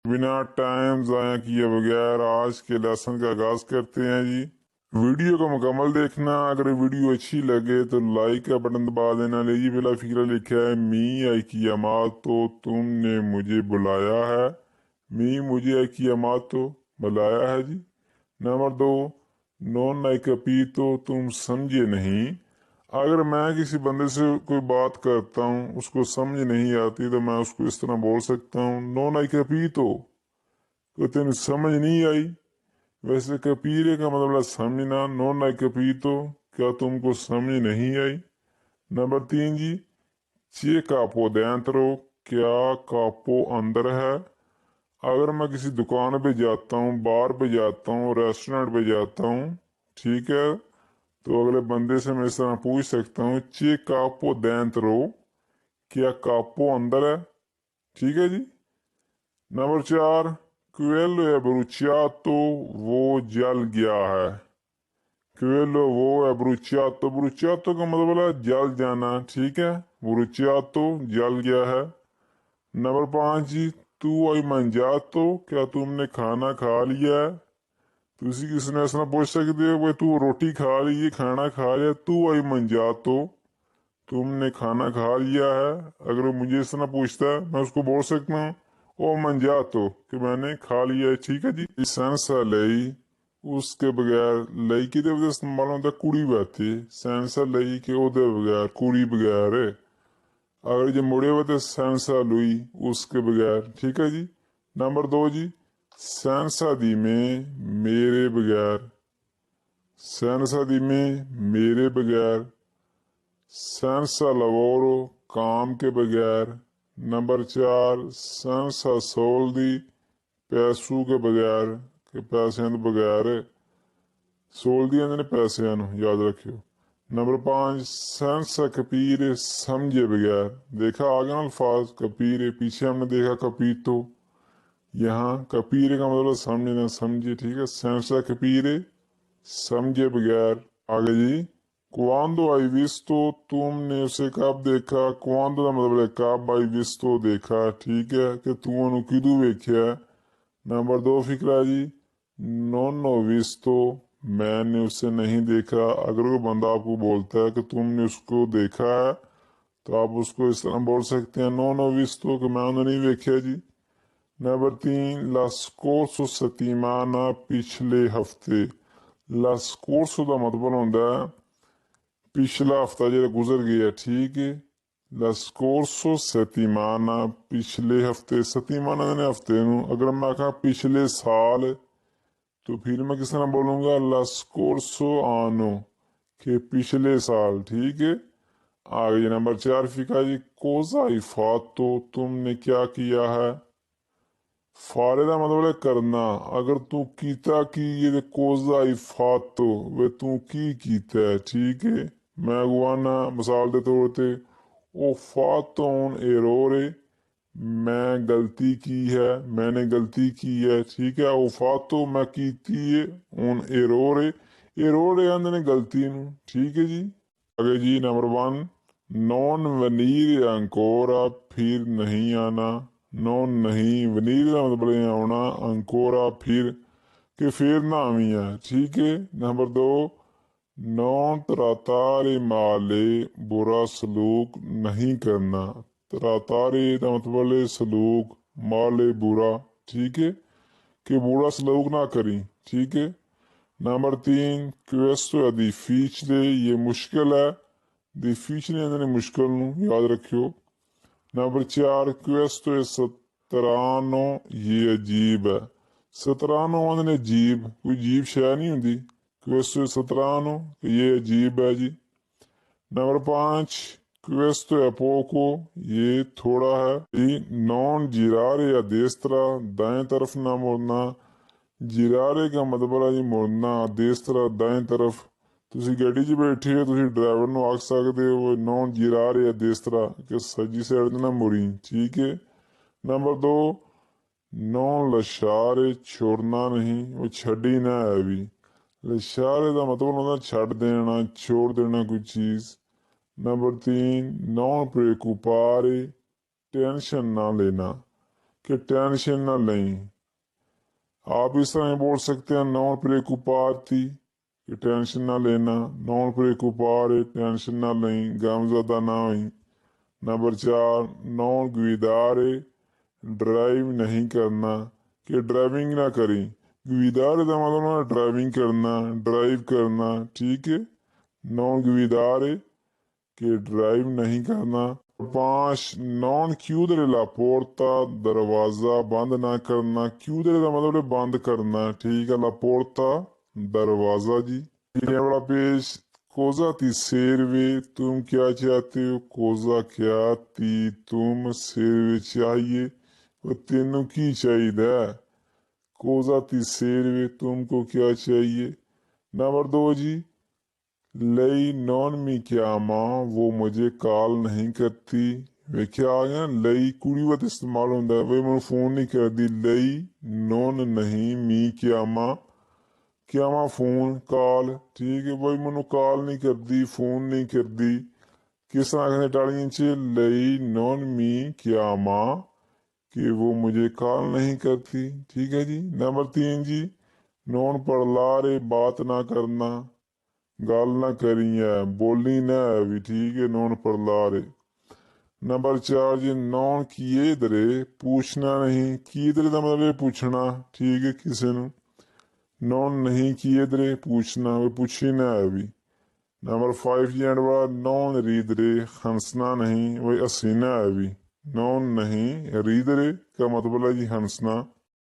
बिना टाइम ज़ाया किए बगैर आज के लेसन का आगाज करते हैं जी। वीडियो को मुकम्मल देखना। अगर वीडियो अच्छी लगे तो लाइक का बटन दबा देना। लीजिए पहला फिक्रा लिखा है, मी आई कियामत तो तुमने मुझे बुलाया है। मी मुझे आई कियामत तो बुलाया है जी। नंबर दो, नॉन आई कपी तो तुम समझे नहीं। अगर मैं किसी बंदे से कोई बात करता हूँ उसको समझ नहीं आती तो मैं उसको इस तरह बोल सकता हूँ, नॉन आई कपी तो तेन समझ नहीं आई। वैसे कपीरे का मतलब है समझना। नॉन आई कपीतो, क्या तुमको समझ नहीं आई। नंबर तीन जी, चे कापो dentro, क्या कापो अंदर है। अगर मैं किसी दुकान पे जाता हूँ, बार पे जाता हूँ, रेस्टोरेंट पे जाता हूँ, ठीक है, तो अगले बंदे से मैं इस तरह पूछ सकता हूँ, चे कापो dentro, क्या कापो अंदर है। ठीक है जी। नंबर चार, क्वेलो है ब्रुचियातो, वो जल गया है। क्वेलो वो है ब्रुचियातो, ब्रुचियातो का मतलब है जल जाना। ठीक है, ब्रुचियातो जल गया है। नंबर पाँच जी, तू आई मंजातो, क्या तुमने खाना खा लिया है। तुसी किसने ऐसा पूछ सकते हो, भाई तू रोटी खा ली, ये खाना खा लिया, तू आई मंजातो, तुमने खाना खा लिया है। अगर वो मुझे इस तरह पूछता है मैं उसको बोल सकता हूँ, ओ मंजातो, कि मैंने खा लिया है। ठीक है जी। सेंसा लई, उसके बगैर लई की वजह इस्तेमाल होता कुड़ी बाती। सेंसा लई के ओदे बगैर, कुड़ी बगैर। अगर जो मुड़े हुए थे सेंसा लुई, उसके बगैर। ठीक है जी। नंबर दो जी, सेंसा दी में मेरे बगैर। सेंसा दी में मेरे बगैर। सेंसा लवोरो, काम के बगैर। नंबर चार, सेंसा सोल दी, पैसों के बगैर, के पैसे के बगैर। सोल दिया ने पैसे याद रखियो। नंबर पाँच, सेंसा कपीरे, समझे बगैर। देखा आगे ना अल्फाज कपीरे, पीछे हमने देखा कपीतो, यहाँ कपीरे का मतलब समझे ना समझे। ठीक है, सेंसा कपीरे, समझे बगैर। आगे जी, क्वांदो आई विस्तो, तुमने उसे कब देखा। क्वांदो का मतलब है कब, आई विस्तो देखा। ठीक है, कि तू उन्हें किदू वेख्या। नंबर दो फिक्रा जी, नोनो विस्तो, मैंने उसे नहीं देखा। अगर कोई बंदा आपको बोलता है कि तुमने उसको देखा है तो आप उसको इस तरह बोल सकते हैं, नोनो विस्तो, कि मैं उन्हें नहीं देखा जी। नंबर तीन, लास्कोर्सो सतीमाना, पिछले हफ्ते। लास्कोर्सो का मतलब होता है पिछला हफ्ता जो गुजर गया। ठीक है, लस्कोर्सो सतीमाना, पिछले हफ्ते। सतीमाना ने हफ्ते नु। अगर मैं आखा पिछले साल तो फिर मैं किस तरह बोलूंगा, लस्कोर्सो आनो, के पिछले साल। ठीक है। आगे नंबर चार फिका जी, कोजा इफातो, तुमने क्या किया है। फारे का मतलब है करना। अगर तू कीता की, ये कोजा इफातो, वे तू की कीता है। ठीक है, मैं गुआना मिसाल दे तौर पे, ओ फातोन एरोरे, मैं गलती की है, मैंने गलती की है। ठीक है, ओ फातो मैं कीती है, उन एरोरे, एरोरे आंदे ने गलती नु। ठीक है जी। आगे जी नंबर वन, नॉन वनीर अंकोरा, फिर नहीं आना। नॉन नहीं, वनीर का मतलब है आना, अंकोरा फिर, के फिर ना आवी है। ठीक है। नंबर दो, नॉन त्रातारे माले, बुरा सलूक नहीं करना। त्रातारे का मतलब है सलूक, माले बुरा। ठीक है, कि बुरा सलूक ना करी। ठीक है। नंबर तीन, क्वेश्चन है डिफिचले, ये मुश्किल है। डिफिचले यानी मुश्किल नु, याद रखियो। नंबर चार, क्वेश्चन है सतरानो, ये अजीब है। सतरानो यानी अजीब, कोई अजीब शय नहीं होंगी। क्वेश्चन सतरानो, ये अजीब है जी। नंबर पांच, क्वेश्चन है पोको, ये थोड़ा है। नॉन जिरारे या देस्तरा, दाएं तरफ ना मुड़ना। जिरारे का मतलब है जी मुड़ना, देस्तरा दाएं तरफ। ਤੁਸੀਂ ਗੱਡੀ 'ਚ ਬੈਠੇ ਹੋ, ਤੁਸੀਂ ਡਰਾਈਵਰ ਨੂੰ ਆਖ ਸਕਦੇ ਹੋ ਨੌਨ ਜਿਰਾ ਰਿਹਾ ਜਿਸ ਤਰ੍ਹਾਂ ਕਿ ਸੱਜੀ ਸਾਈਡ ਤੇ ਨਾ ਮੁੜੀ। ਠੀਕ ਹੈ। ਨੰਬਰ ਦੋ, ਨੌਨ ਲਸ਼ਾਰੇ, ਛੋੜਨਾ ਨਹੀਂ, ਉਹ ਛੱਡੀ ਨਾ ਹੈ ਵੀ। ਲਸ਼ਾਰੇ ਦਾ ਮਤਲਬ ਹੁੰਦਾ ਛੱਡ ਦੇਣਾ, ਛੋੜ ਦੇਣਾ ਕੋਈ ਚੀਜ਼। नंबर तीन, नॉन प्रेकुपारे, टेंशन ना लेना, कि टेंशन ना लें। आप इस तरह बोल सकते हैं नॉन प्रेकुपाती कि टेंशन ना लेना, नॉन प्रेकुपारे टेंशन ना लें, गमज़दा ना हुई। नंबर 4 नॉन गुविदारे ड्राइव नहीं करना कि ड्राइविंग ना करें। गुविदारे का मतलब है ड्राइविंग करना, ड्राइव करना, ठीक है। नॉन गुविदारे कि ड्राइव नहीं करना। 5 नॉन chiudere la porta दरवाजा बंद ना करना। chiudere का मतलब है बंद करना, ठीक है। la porta दरवाजा जी। ये बड़ा पेश कोजा ती serve तुम क्या चाहते हो, कोजा क्या ती तुम serve चाहिए और तेनों की चाहिए। कोजा ती serve तुमको क्या चाहिए। नंबर 2 जी लई नॉन मी क्या माँ वो मुझे कॉल नहीं करती। वे क्या आ गया लई कुड़ी वत इस्तेमाल होता है, वही मैं फोन नहीं करती। लई नॉन नहीं मी क्या माँ फोन कॉल, ठीक है। वही मैनू कॉल नहीं करती, फोन नहीं करती। किस तरह कहते टाड़ियां चे लई नॉन मी क्या माँ कि वो मुझे कॉल नहीं करती, ठीक है जी। नंबर 3 जी नॉन पढ़लारे बात ना करना, गल ना करी है, बोली ना है भी, ठीक है। Non parlare। नंबर 4 जी नॉन chiedere पूछना नहीं। chiedere का मतलब है पूछना, ठीक है, किसी ने। नॉन नहीं chiedere पूछना, वे पूछी ना है भी। नंबर 5 जी एंड वाला नॉन ridere हंसना नहीं, वही हंसीना है भी। नॉन नहीं ridere का मतलब है जी हंसना।